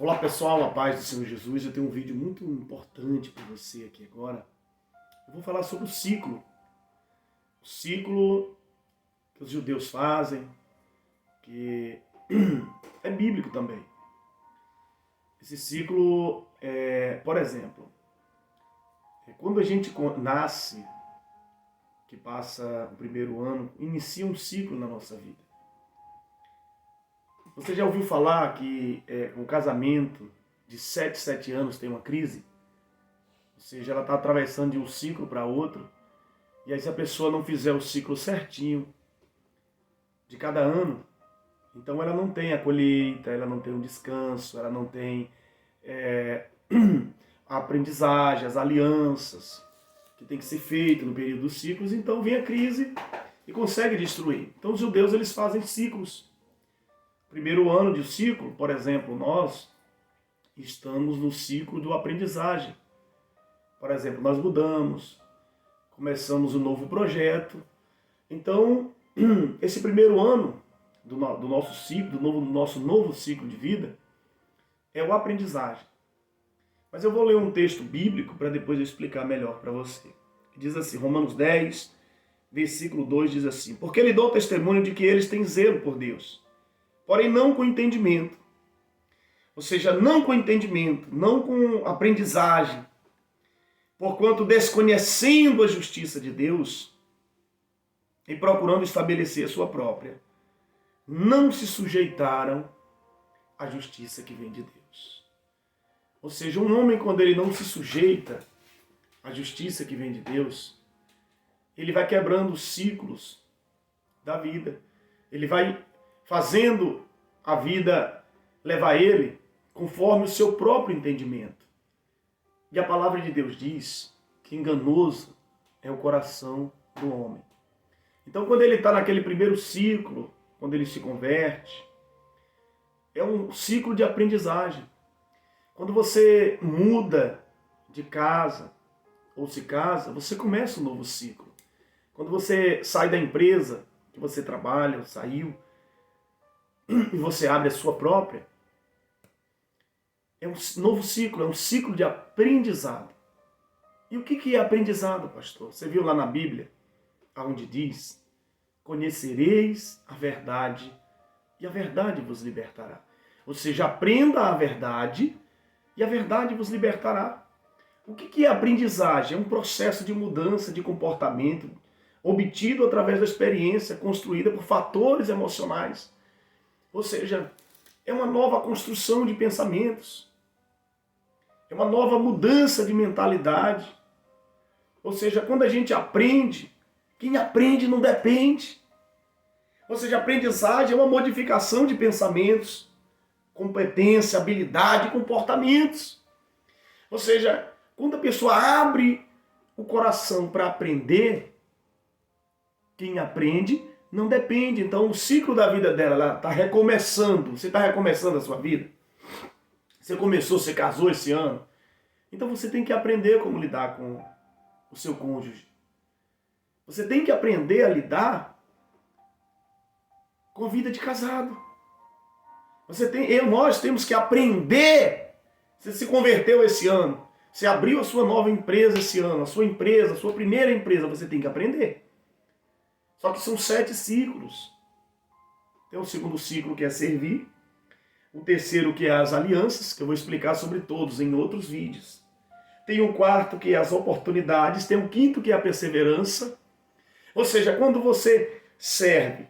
Olá pessoal, a paz do Senhor Jesus. Eu tenho um vídeo muito importante para você aqui agora. Eu vou falar sobre o ciclo que os judeus fazem, que é bíblico também. Esse ciclo, por exemplo, quando a gente nasce, que passa o primeiro ano, inicia um ciclo na nossa vida. Você já ouviu falar que um casamento de 7 anos tem uma crise? Ou seja, ela está atravessando de um ciclo para outro. E aí se a pessoa não fizer o ciclo certinho de cada ano, então ela não tem a colheita, ela não tem um descanso, ela não tem a aprendizagem, as alianças que tem que ser feito no período dos ciclos. Então vem a crise e consegue destruir. Então os judeus eles fazem ciclos. Primeiro ano de ciclo, por exemplo, nós estamos no ciclo do aprendizagem. Por exemplo, nós mudamos, começamos um novo projeto. Então, esse primeiro ano do nosso ciclo, do nosso novo ciclo de vida, é o aprendizagem. Mas eu vou ler um texto bíblico para depois eu explicar melhor para você. Diz assim, Romanos 10, versículo 2 diz assim: porque lhe dou testemunho de que eles têm zelo por Deus, porém não com entendimento. Ou seja, não com entendimento, não com aprendizagem. Porquanto desconhecendo a justiça de Deus e procurando estabelecer a sua própria, não se sujeitaram à justiça que vem de Deus. Ou seja, um homem, quando ele não se sujeita à justiça que vem de Deus, ele vai quebrando os ciclos da vida. Ele vai fazendo a vida levar ele conforme o seu próprio entendimento. E a palavra de Deus diz que enganoso é o coração do homem. Então, quando ele está naquele primeiro ciclo, quando ele se converte, é um ciclo de aprendizagem. Quando você muda de casa ou se casa, você começa um novo ciclo. Quando você sai da empresa que você trabalha, ou saiu, e você abre a sua própria, é um novo ciclo, é um ciclo de aprendizado. E o que é aprendizado, pastor? Você viu lá na Bíblia, onde diz: conhecereis a verdade e a verdade vos libertará. Ou seja, aprenda a verdade e a verdade vos libertará. O que é aprendizagem? É um processo de mudança de comportamento obtido através da experiência construída por fatores emocionais. Ou seja, é uma nova construção de pensamentos. É uma nova mudança de mentalidade. Ou seja, quando a gente aprende, quem aprende não depende. Ou seja, a aprendizagem é uma modificação de pensamentos, competência, habilidade, comportamentos. Ou seja, quando a pessoa abre o coração para aprender, quem aprende não depende. Então o ciclo da vida dela, ela está recomeçando. Você está recomeçando a sua vida? Você começou, você casou esse ano? Então você tem que aprender como lidar com o seu cônjuge. Você tem que aprender a lidar com a vida de casado. Nós temos que aprender. Você se converteu esse ano. Você abriu a sua nova empresa esse ano. A sua primeira empresa, você tem que aprender. Só que são 7 ciclos. Tem o segundo ciclo que é servir. O terceiro que é as alianças, que eu vou explicar sobre todos em outros vídeos. Tem o quarto que é as oportunidades. Tem o quinto que é a perseverança. Ou seja, quando você serve,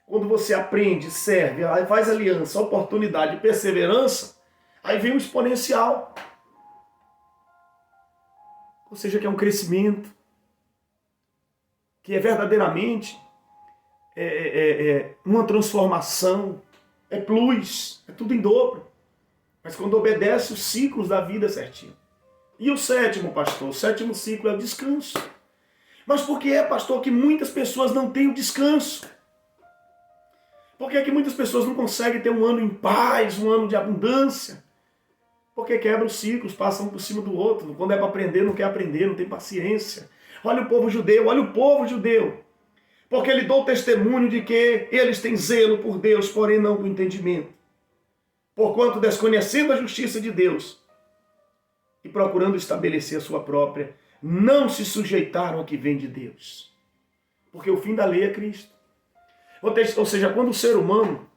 quando você aprende, serve, faz aliança, oportunidade e perseverança, aí vem o exponencial. Ou seja, que é um crescimento, que é verdadeiramente uma transformação, é plus, é tudo em dobro. Mas quando obedece os ciclos da vida certinho. E o sétimo, pastor? O sétimo ciclo é o descanso. Mas por que pastor, que muitas pessoas não têm o descanso? Por que muitas pessoas não conseguem ter um ano em paz, um ano de abundância? Porque quebram os ciclos, passam um por cima do outro. Quando é para aprender, não quer aprender, não tem paciência. Olha o povo judeu. Porque ele deu testemunho de que eles têm zelo por Deus, porém não com entendimento. Porquanto, desconhecendo a justiça de Deus e procurando estabelecer a sua própria, não se sujeitaram ao que vem de Deus. Porque o fim da lei é Cristo. Ou seja, quando o ser humano,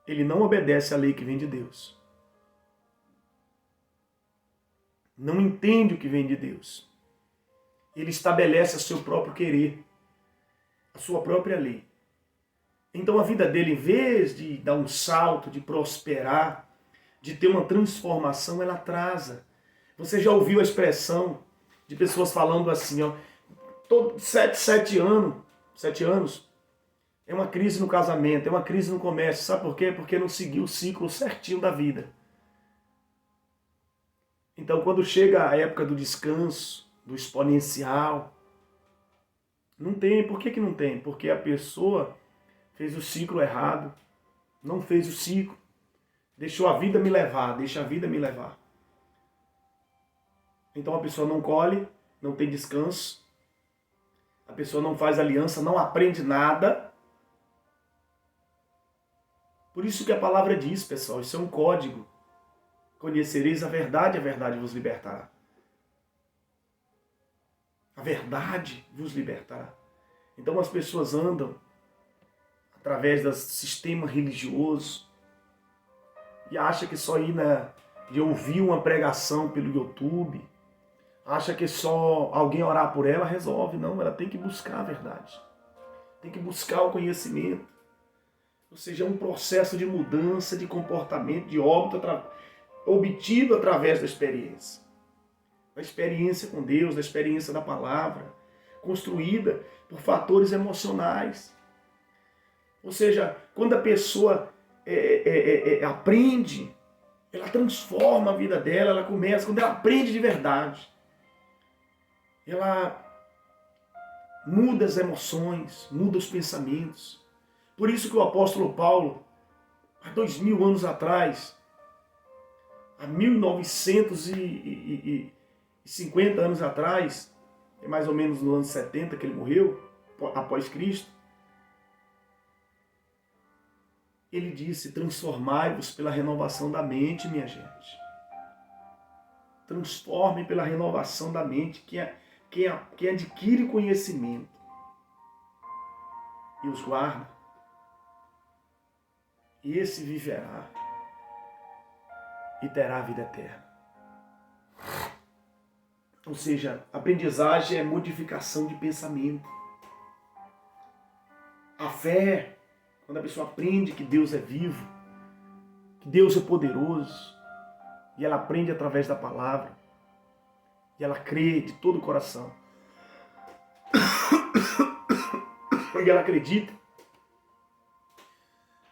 ele não obedece à lei que vem de Deus, não entende o que vem de Deus, ele estabelece o seu próprio querer, a sua própria lei. Então a vida dele, em vez de dar um salto, de prosperar, de ter uma transformação, ela atrasa. Você já ouviu a expressão de pessoas falando assim, ó, todo 7 anos, é uma crise no casamento, é uma crise no comércio. Sabe por quê? Porque não seguiu o ciclo certinho da vida. Então quando chega a época do descanso, do exponencial, não tem. Por que não tem? Porque a pessoa fez o ciclo errado, não fez o ciclo, deixou a vida me levar, deixa a vida me levar. Então a pessoa não colhe, não tem descanso, a pessoa não faz aliança, não aprende nada. Por isso que a palavra diz, pessoal, isso é um código. Conhecereis a verdade vos libertará. A verdade vos libertará. Então as pessoas andam através do sistema religioso e acha que só ir de ouvir uma pregação pelo YouTube, acha que só alguém orar por ela resolve. Não, ela tem que buscar a verdade. Tem que buscar o conhecimento. Ou seja, é um processo de mudança de comportamento, de óbito obtido através da experiência. Da experiência com Deus, da experiência da palavra, construída por fatores emocionais. Ou seja, quando a pessoa aprende, ela transforma a vida dela, ela começa, quando ela aprende de verdade, ela muda as emoções, muda os pensamentos. Por isso que o apóstolo Paulo, há 2000 anos atrás, há 1950 anos atrás, é mais ou menos no ano 70 que ele morreu, após Cristo, ele disse: transformai-vos pela renovação da mente, minha gente. Transforme pela renovação da mente, quem adquire conhecimento e os guarda, e esse viverá e terá a vida eterna. Ou seja, aprendizagem é modificação de pensamento. A fé, quando a pessoa aprende que Deus é vivo, que Deus é poderoso, e ela aprende através da palavra, e ela crê de todo o coração, e ela acredita,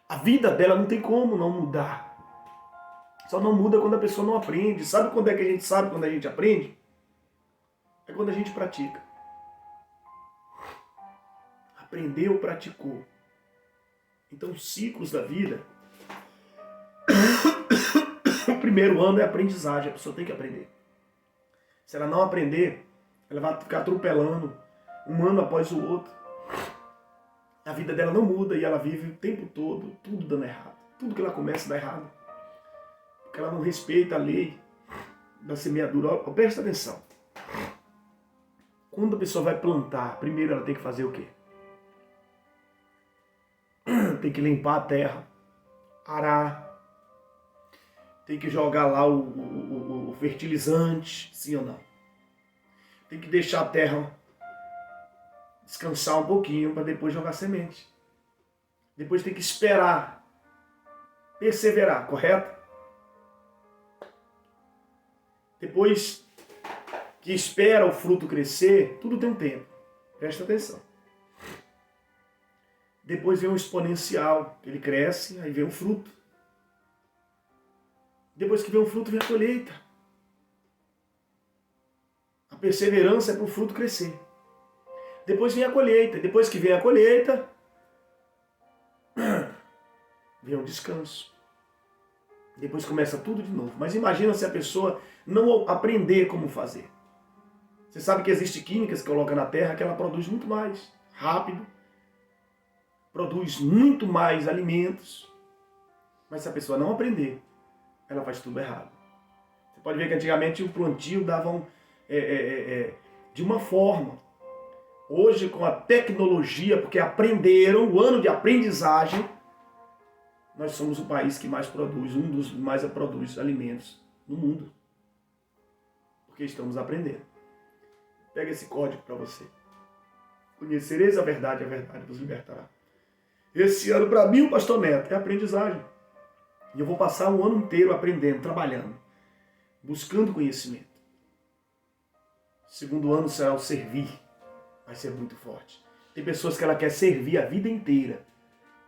a vida dela não tem como não mudar. Só não muda quando a pessoa não aprende. Sabe quando é que a gente sabe quando a gente aprende? É quando a gente pratica. Aprendeu, praticou. Então, os ciclos da vida, o primeiro ano é aprendizagem, a pessoa tem que aprender. Se ela não aprender, ela vai ficar atropelando um ano após o outro. A vida dela não muda e ela vive o tempo todo tudo dando errado. Tudo que ela começa dá errado. Porque ela não respeita a lei da semeadura. Presta atenção. Quando a pessoa vai plantar, primeiro ela tem que fazer o quê? Tem que limpar a terra, arar, tem que jogar lá o fertilizante, sim ou não? Tem que deixar a terra descansar um pouquinho para depois jogar semente. Depois tem que esperar, perseverar, correto? Depois que espera o fruto crescer, tudo tem um tempo. Presta atenção. Depois vem um exponencial, ele cresce, aí vem o fruto. Depois que vem o fruto, vem a colheita. A perseverança é para o fruto crescer. Depois vem a colheita. Depois que vem a colheita, vem o descanso. Depois começa tudo de novo. Mas imagina se a pessoa não aprender como fazer. Você sabe que existem químicas que coloca na terra que ela produz muito mais rápido. produz muito mais alimentos, mas se a pessoa não aprender, ela faz tudo errado. Você pode ver que antigamente o plantio davam de uma forma. Hoje, com a tecnologia, porque aprenderam, o ano de aprendizagem, nós somos o país que mais produz, um dos mais produz alimentos no mundo. Porque estamos aprendendo. Pega esse código para você. Conhecereis a verdade vos libertará. Esse ano, para mim, o Pastor Neto, é aprendizagem. E eu vou passar um ano inteiro aprendendo, trabalhando, buscando conhecimento. Segundo ano será o servir. Vai ser muito forte. Tem pessoas que ela quer servir a vida inteira.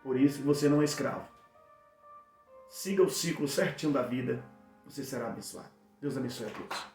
Por isso que você não é escravo. Siga o ciclo certinho da vida. Você será abençoado. Deus abençoe a todos.